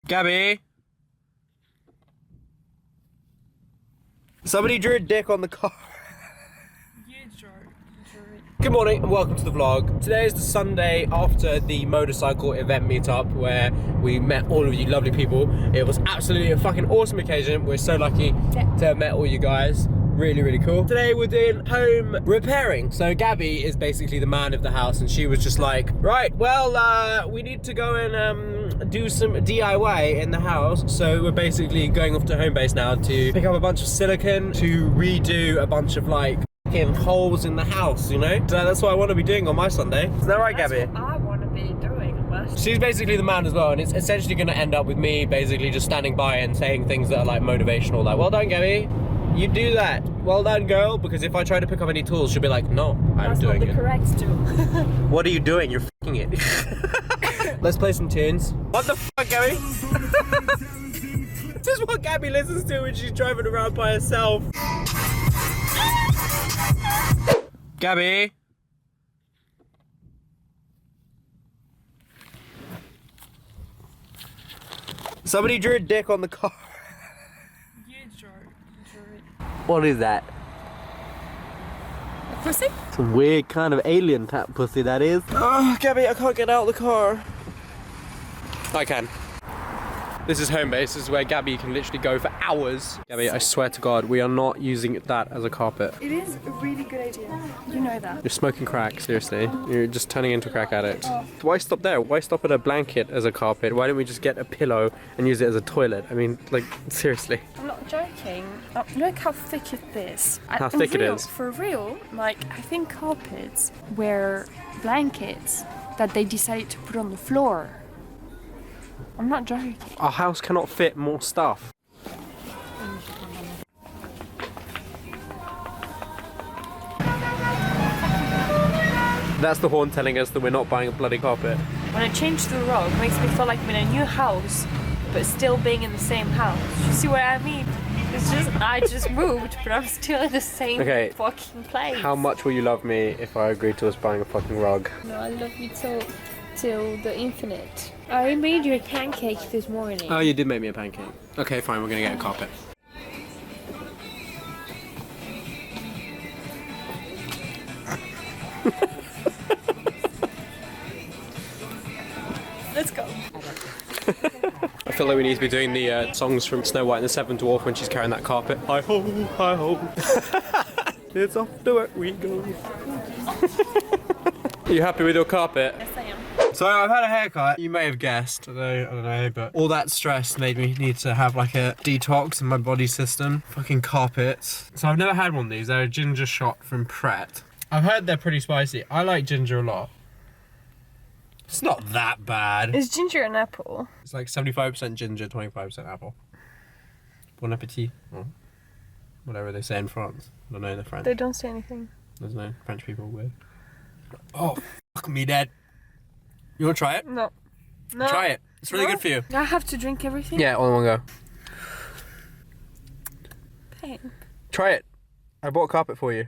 Gabby? Somebody drew a dick on the car. You drew it. Good morning and welcome to the vlog. Today is the Sunday after the motorcycle event meetup where we met all of you lovely people. It was absolutely a fucking awesome occasion. We're so lucky to have met all you guys. Really, really cool. Today we're doing home repairing. So Gabby is basically the man of the house and she was just like, right, well, we need to go and do some DIY in the house. So we're basically going off to home base now to pick up a bunch of silicone to redo a bunch of like holes in the house, you know? So that's what I want to be doing on my Sunday. Is that right, Gabby? That's what I want to be doing. She's basically the man as well, and it's essentially going to end up with me basically just standing by and saying things that are like motivational, like, well done, Gabby. You do that. Well done, girl. Because if I try to pick up any tools, she'll be like, no, I'm doing it. That's not the correct tool. What are you doing? You're f***ing it. Let's play some tunes. What the fuck, Gabby? This is what Gabby listens to when she's driving around by herself. Gabby? Somebody drew a dick on the car. You drew it. What is that? A pussy? Some weird kind of alien type pussy that is. Oh, Gabby, I can't get out of the car. I can. This is home base. This is where Gabby can literally go for hours. Gabby, I swear to God, we are not using that as a carpet. It is a really good idea. You know that. You're smoking crack, seriously. You're just turning into a crack addict. Why stop there? Why stop at a blanket as a carpet? Why don't we just get a pillow and use it as a toilet? I mean, like, seriously. I'm not joking. Oh, look how thick it is. How thick it is? For real, like, I think carpets were blankets that they decided to put on the floor. I'm not joking. Our house cannot fit more stuff. That's the horn telling us that we're not buying a bloody carpet. When I change the rug, it makes me feel like I'm in a new house, but still being in the same house. You see what I mean? It's just, I just moved, but I'm still in the same fucking place. How much will you love me if I agree to us buying a fucking rug? No, I love you till the infinite. I made you a pancake this morning. Oh, you did make me a pancake. Okay, fine, we're gonna get a carpet. Let's go. I feel like we need to be doing the songs from Snow White and the Seven Dwarfs when she's carrying that carpet. Hi ho, hi ho. It's off to work we go. Are you happy with your carpet? Yes, I am. So I've had a haircut. You may have guessed. I don't know, but all that stress made me need to have like a detox in my body system. Fucking carpets. So I've never had one of these. They're a ginger shot from Pret. I've heard they're pretty spicy. I like ginger a lot. It's not that bad. Is ginger an apple? It's like 75% ginger, 25% apple. Bon appetit. Oh. Whatever they say in France. I don't know, they're French. They don't say anything. There's no French people are weird. Oh, fuck me dead. You want to try it? No. No. Try it. It's really good for you. I have to drink everything? Yeah, all in one go. Hey. Try it. I bought a carpet for you.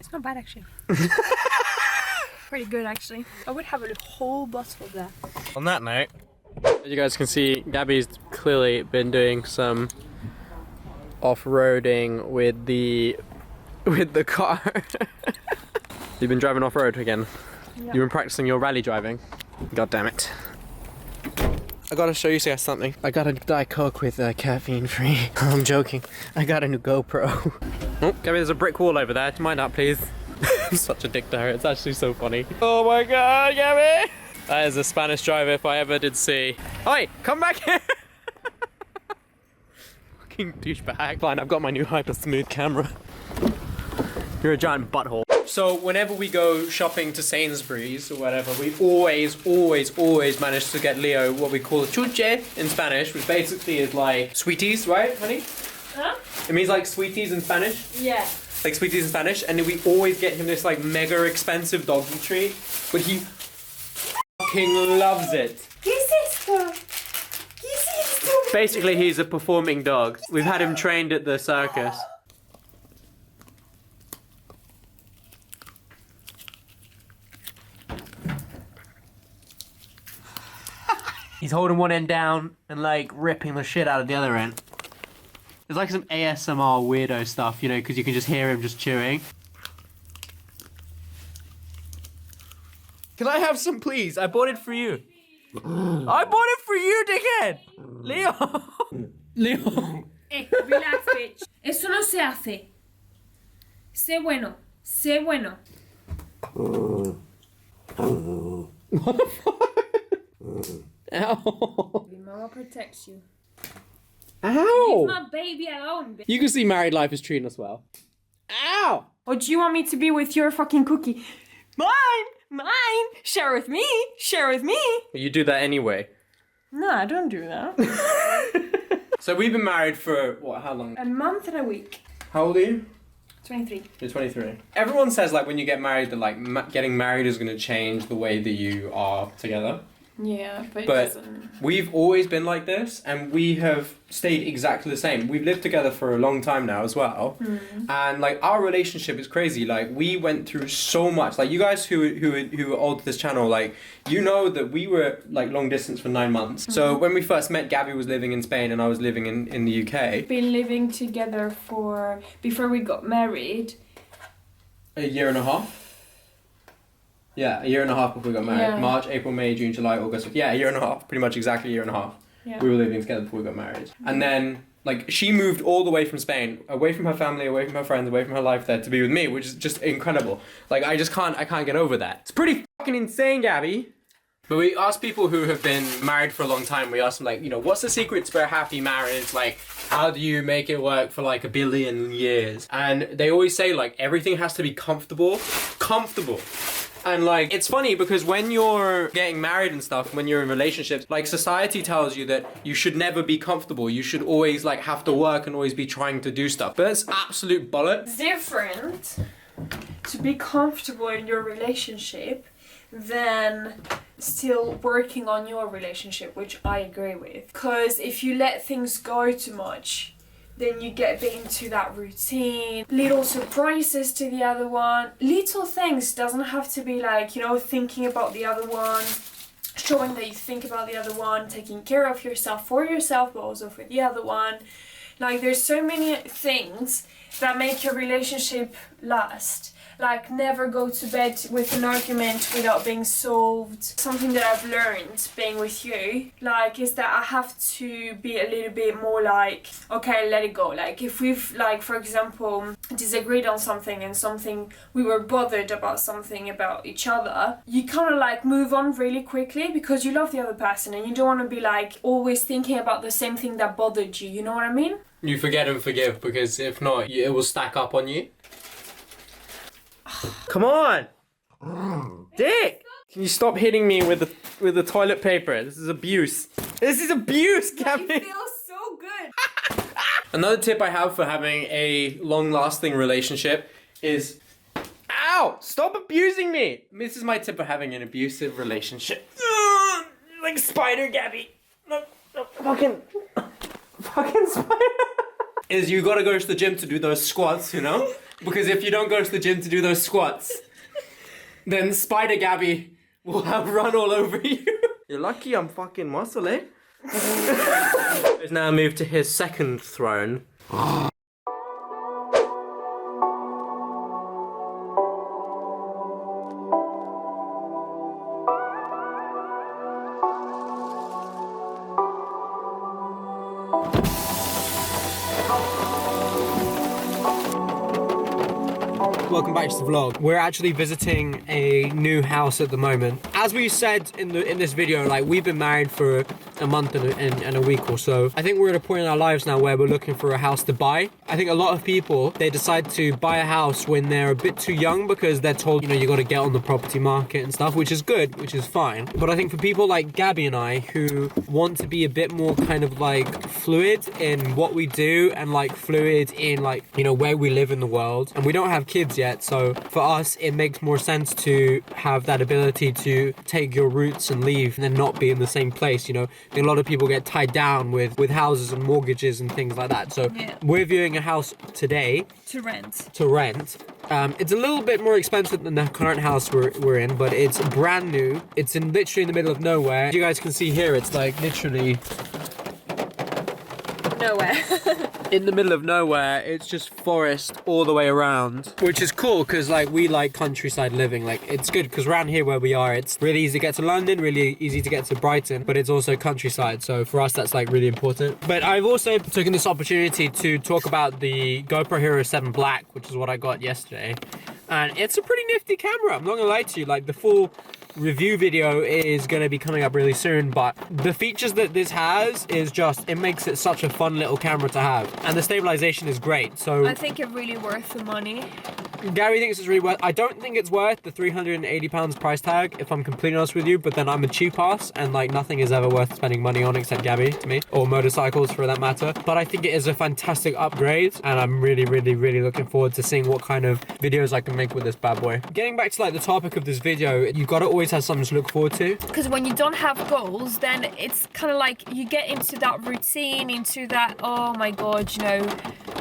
It's not bad, actually. Pretty good, actually. I would have a whole bottle of that. On that note, as you guys can see, Gabby's clearly been doing some off-roading with the car. You've been driving off-road again. Yeah. You've been practicing your rally driving. God damn it. I gotta show you guys something. I got a Diet Coke with caffeine free. I'm joking. I got a new GoPro. Oh, Gabby, there's a brick wall over there. Mind that, please. I'm such a dick to her. It's actually so funny. Oh my God, Gabby! That is a Spanish driver if I ever did see. Oi, come back here! Fucking douchebag. Fine, I've got my new hyper smooth camera. You're a giant butthole. So whenever we go shopping to Sainsbury's or whatever, we always manage to get Leo what we call chuche in Spanish, which basically is like sweeties, right, honey? Huh? It means like sweeties in Spanish. Yeah. Like sweeties in Spanish, and then we always get him this like mega expensive doggy treat, but he fucking loves it. Basically, he's a performing dog. We've had him trained at the circus. He's holding one end down and like ripping the shit out of the other end. It's like some ASMR weirdo stuff, you know, because you can just hear him just chewing. Can I have some, please? I bought it for you. I bought it for you, dickhead! Leo! Leo! Relax, bitch. Eso no se hace. Sé bueno. Sé bueno. What the fuck? Ow! Mama protects you. Ow! Leave my baby alone, bitch. You can see married life is treating us well. Ow! Or do you want me to be with your fucking cookie? Mine! Mine! Share with me! Share with me! You do that anyway. No, I don't do that. So we've been married for, what, how long? A month and a week. How old are you? 23. You're 23. Everyone says like when you get married that like getting married is going to change the way that you are together. Yeah, but it But doesn't. we've always been like this and we have stayed exactly the same. We've lived together for a long time now as well. And like our relationship is crazy. Like we went through so much. Like you guys who are old to this channel, like you know that we were like long distance for 9 months. So when we first met, Gabby was living in Spain and I was living in the UK. Been living together for, before we got married, A year and a half. Yeah, a year and a half before we got married. Yeah. March, April, May, June, July, August. Yeah, a year and a half. Pretty much exactly a year and a half. Yeah. We were living together before we got married. And then, like, she moved all the way from Spain, away from her family, away from her friends, away from her life there to be with me, which is just incredible. Like, I can't get over that. It's pretty fucking insane, Gabby. But we asked people who have been married for a long time, we asked them, like, you know, what's the secret to a happy marriage? Like, how do you make it work for, like, 1 billion years? And they always say, like, everything has to be comfortable. Comfortable. And like, it's funny because when you're getting married and stuff, when you're in relationships, like society tells you that you should never be comfortable. You should always like have to work and always be trying to do stuff. But that's absolute bollocks. It's different to be comfortable in your relationship than still working on your relationship, which I agree with. Because if you let things go too much, then you get a bit into that routine. Little surprises to the other one. Little things, doesn't have to be like, you know, thinking about the other one, showing that you think about the other one, taking care of yourself for yourself, but also for the other one. Like, there's so many things that make your relationship last. Like, never go to bed with an argument without being solved. Something that I've learned being with you, like, is that I have to be a little bit more like, okay, let it go. Like, if we've, like, for example, disagreed on something and something, we were bothered about something about each other, you kind of, like, move on really quickly because you love the other person and you don't want to be, like, always thinking about the same thing that bothered you, you know what I mean? You forget and forgive because if not, it will stack up on you. Come on! Dick! Can you stop hitting me with the toilet paper? This is abuse. This is abuse, Gabby! It feels so good! Another tip I have for having a long-lasting relationship is... Ow! Stop abusing me! This is my tip for having an abusive relationship. Like spider, Gabby! No, fucking spider! Is you gotta go to the gym to do those squats, you know? Because if you don't go to the gym to do those squats, then Spider Gabby will run all over you. You're lucky I'm fucking muscle, eh? He's now moved to his second throne. Welcome back to the vlog. We're actually visiting a new house at the moment. As we said in this video, like, we've been married for a month and a week or so. I think we're at a point in our lives now where we're looking for a house to buy. I think a lot of people, they decide to buy a house when they're a bit too young because they're told, you know, you got to get on the property market and stuff, which is good, which is fine. But I think for people like Gabby and I who want to be a bit more kind of like fluid in what we do and like fluid in like, you know, where we live in the world, and we don't have kids yet, so for us it makes more sense to have that ability to take your roots and leave and then not be in the same place, you know, a lot of people get tied down with houses and mortgages and things like that. So we're viewing a house today to rent. It's a little bit more expensive than the current house we're in, but it's brand new. It's literally in the middle of nowhere. As you guys can see here, it's like literally nowhere. in the middle of nowhere. It's just forest all the way around, which is cool because like we like countryside living. Like it's good because around here where we are, it's really easy to get to London, really easy to get to Brighton, but it's also countryside, so for us that's like really important. But I've also taken this opportunity to talk about the GoPro Hero 7 Black, which is what I got yesterday, and it's a pretty nifty camera. I'm not gonna lie to you. Like the full review video is going to be coming up really soon, but the features that this has is just, it makes it such a fun little camera to have, and the stabilization is great. So I think it's really worth the money. Gary thinks it's really worth. I don't think it's worth the £380 price tag, if I'm completely honest with you, but then I'm a cheap ass and like nothing is ever worth spending money on except Gabby to me, or motorcycles for that matter. But I think it is a fantastic upgrade, and I'm really looking forward to seeing what kind of videos I can make with this bad boy. Getting back to like the topic of this video, you gotta always have something to look forward to. Because when you don't have goals, then it's kind of like you get into that routine, into that, oh my god, you know,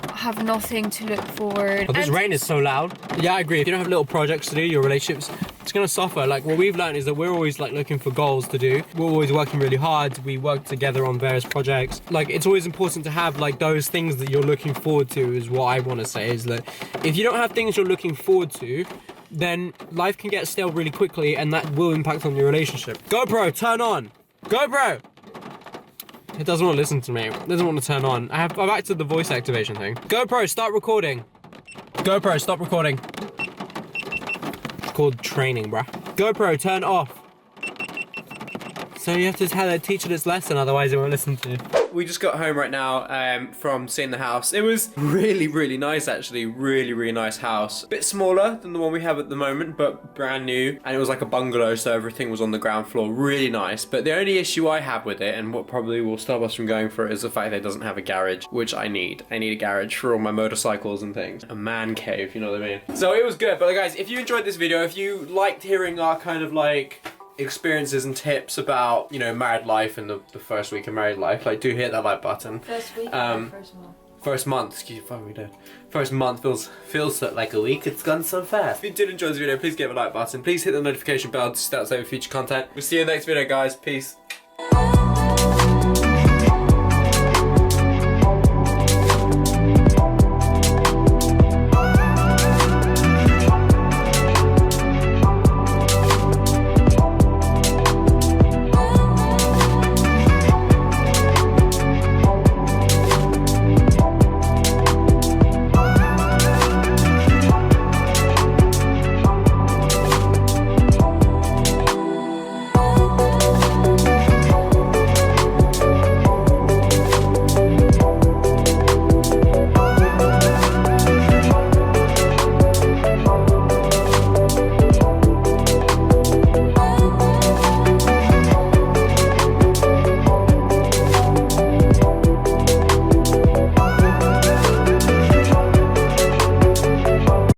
I have nothing to look forward. Oh, this rain is so loud. Yeah, I agree. If you don't have little projects to do, your relationships, it's gonna suffer. Like what we've learned is that we're always like looking for goals to do. We're always working really hard. We work together on various projects. Like it's always important to have like those things that you're looking forward to, is what I want to say. Is that if you don't have things you're looking forward to, then life can get stale really quickly, and that will impact on your relationship. GoPro, turn on! GoPro! It doesn't want to listen to me. It doesn't want to turn on. I've activated the voice activation thing. GoPro, start recording. GoPro, stop recording. It's called training, bruh. GoPro, turn off. So you have to tell it, teach it its lesson, otherwise it won't listen to you. We just got home right now from seeing the house. It was really nice actually, really nice house. A bit smaller than the one we have at the moment, but brand new. And it was like a bungalow, so everything was on the ground floor, really nice. But the only issue I have with it, and what probably will stop us from going for it, is the fact that it doesn't have a garage, which I need. I need a garage for all my motorcycles and things. A man cave, you know what I mean? So it was good, but guys, if you enjoyed this video, if you liked hearing our kind of like experiences and tips about, you know, married life and the first week of married life, like do hit that like button. First week or first month? First month, excuse me, fuck we did. First month feels like a week. It's gone so fast. If you did enjoy this video, please give a like button. Please hit the notification bell to stay up with future content. We'll see you in the next video, guys. Peace.